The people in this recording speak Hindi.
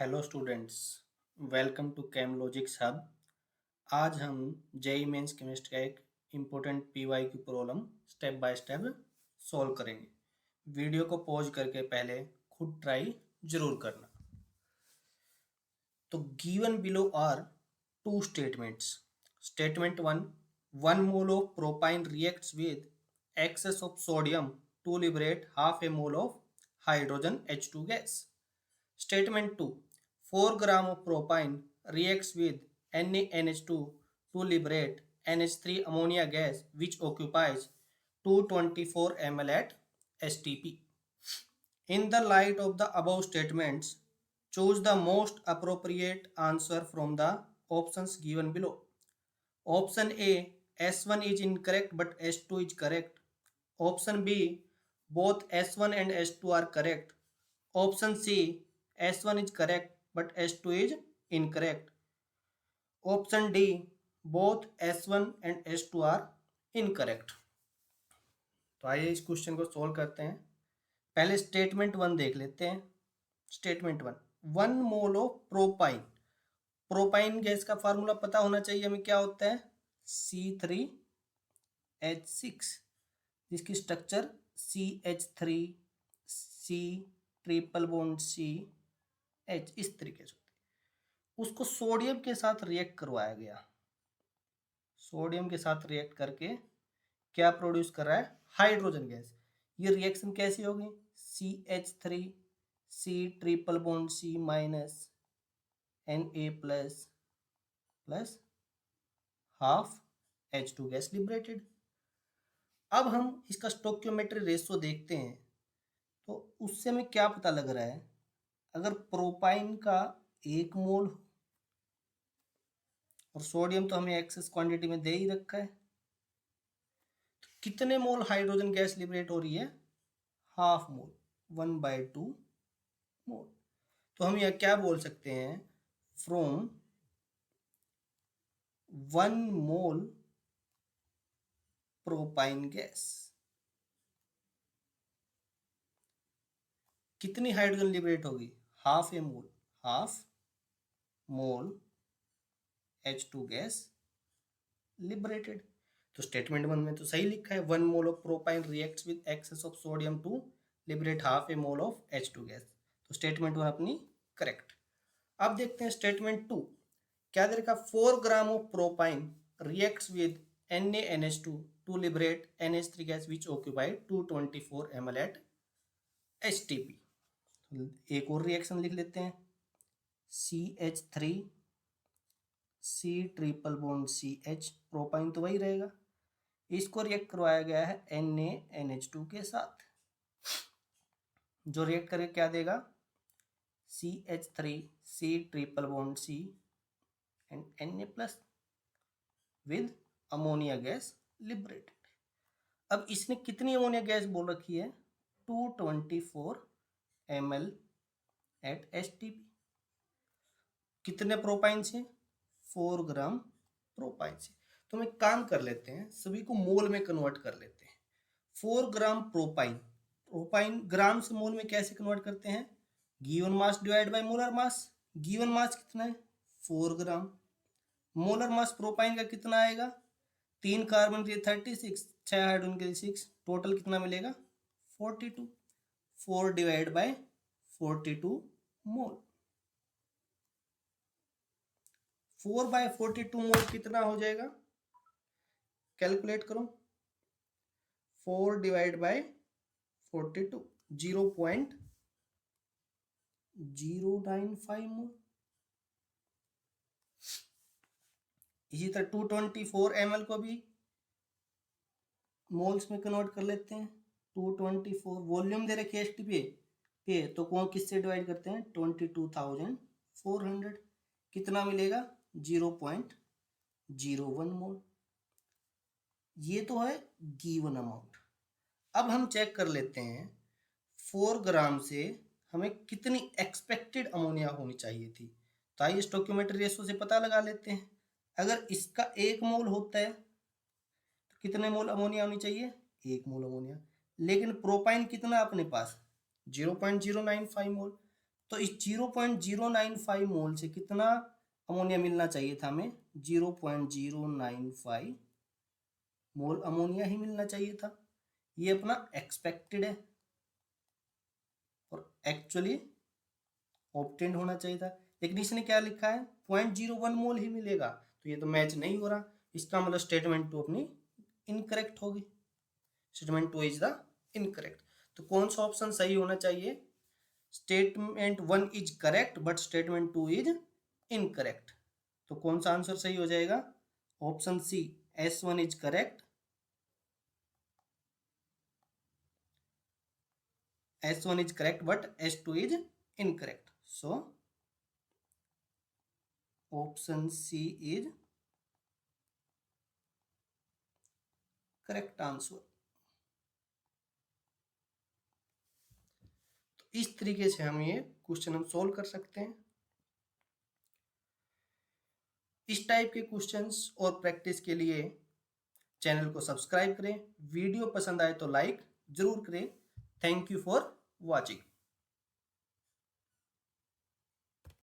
Hello students, welcome to chem logics hub. आज हम जेई मेंस केमिस्ट्री का एक important P Y Q problem step by step solve करेंगे। वीडियो को पॉज करके पहले खुद ट्राई जरूर करना। तो given below are two statements. Statement one mole of propyne reacts with excess of sodium to liberate half a mole of hydrogen H2 gas. Statement 2. 4 gram of propine reacts with NaNH2 to liberate NH3 ammonia gas which occupies 224 ml at STP. In the light of the above statements, choose the most appropriate answer from the options given below. Option A, S1 is incorrect but S2 is correct. Option B, both S1 and S2 are correct. Option C, S1 is correct but S2 is incorrect. Option D, both S1 and S2 are incorrect. तो आइए इस क्वेश्चन को सोल्व करते हैं। पहले स्टेटमेंट वन देख लेते हैं। Statement one mole of propyne. Propyne gas का फार्मूला पता होना चाहिए हमें, क्या होता है C3H6, जिसकी structure CH3 C triple bond CH इस तरीके से होती है। उसको सोडियम के साथ रिएक्ट करवाया गया। सोडियम के साथ रिएक्ट करके क्या प्रोड्यूस कर रहा है? Hydrogen gas. ये रिएक्शन कैसी होगी? CH3 C triple bond C minus Na plus plus half H2 gas liberated. अब हम इसका स्टोक्योमेट्री रेशो देखते हैं तो उससे हमें क्या पता लग रहा है, अगर प्रोपाइन का 1 मोल और सोडियम तो हमें एक्सेस क्वांटिटी में दे ही रखा है, तो कितने मोल हाइड्रोजन गैस लिबरेट हो रही है? Half mole, 1/2 mole. तो हम यह क्या बोल सकते हैं? फ्रॉम 1 मोल प्रोपाइन गैस कितनी हाइड्रोजन लिबरेट होगी? Half a mole, half mole H2 gas liberated. तो स्टेटमेंट वन में तो सही लिखा है, 1 mole of propyne reacts with excess of sodium to liberate half a mole of H2 gas. तो स्टेटमेंट वन अपनी करेक्ट। अब देखते हैं स्टेटमेंट टू। क्या दे रखा? 4 gram of propyne reacts with NaNH2 to liberate NH3 gas which occupy 224 ml at STP। एक और रिएक्शन लिख लेते हैं, CH3 C triple bond CH, propyne तो वही रहेगा, इसको रिएक्ट करवाया गया है NaNH2 के साथ, जो रिएक्ट करके क्या देगा? CH3 C triple bond C and Na plus with ammonia gas liberated. अब इसने कितनी अमोनिया गैस बोल रखी है? 224 ml एट STP। कितने प्रोपाइन से? 4 ग्राम प्रोपाइन से। तो हम एक काम कर लेते हैं, सभी को मोल में कन्वर्ट कर लेते हैं। 4 ग्राम प्रोपाइन, प्रोपाइन ग्राम से मोल में कैसे कन्वर्ट करते हैं? Given mass divide by molar mass. Given mass कितना है? 4 ग्राम। मोलर मास प्रोपाइन का कितना आएगा? 3 कार्बन के लिए 36, 6 हाइड्रोजन के लिए 6, टोटल कितना मिलेगा? 42। 4 डिवाइड बाय 42 मोल। 4/42 मोल कितना हो जाएगा? कैलकुलेट करो। 4 डिवाइड बाय 42, 0.095 मोल। इसी तरह 224 ml को भी मोल्स में कन्वर्ट कर लेते हैं। 224 वॉल्यूम दे रखी है STP पे, तो कौन किससे डिवाइड करते हैं? 22,400। कितना मिलेगा? 0.01 मोल। ये तो है गिवन अमाउंट। अब हम चेक कर लेते हैं 4 ग्राम से हमें कितनी एक्सपेक्टेड अमोनिया होनी चाहिए थी। तो आइए स्टोक्योमेट्री रेशो से पता लगा लेते हैं। अगर इसका 1 मोल होता है तो कितने मोल अमोनिया होनी चाहिए? 1 मोल अमोनिया। लेकिन प्रोपाइन कितना अपने पास? 0.095 मोल। तो इस 0.095 मोल से कितना अमोनिया मिलना चाहिए था हमें? 0.095 मोल अमोनिया ही मिलना चाहिए था। ये अपना एक्सपेक्टेड है और एक्चुअली ऑब्टेन्ड होना चाहिए था, लेकिन इसने क्या लिखा है? 0.01 मोल ही मिलेगा, तो ये तो मैच नहीं हो रहा। इसका मतलब स्टेटमेंट 2 अपनी इनकरेक्ट होगी। Statement 2 is the incorrect. तो कौन सा ऑप्शन सही होना चाहिए? Statement 1 is correct but statement 2 is incorrect. तो कौन सा आंसर सही हो जाएगा? Option C, S1 is correct, S1 is correct but S2 is incorrect. So option C is correct answer. तो इस तरीके से हम ये क्वेश्चन हम सोल्व कर सकते हैं। इस टाइप के क्वेश्चंस और प्रैक्टिस के लिए चैनल को सब्सक्राइब करें। वीडियो पसंद आए तो लाइक जरूर करें। Thank you for watching.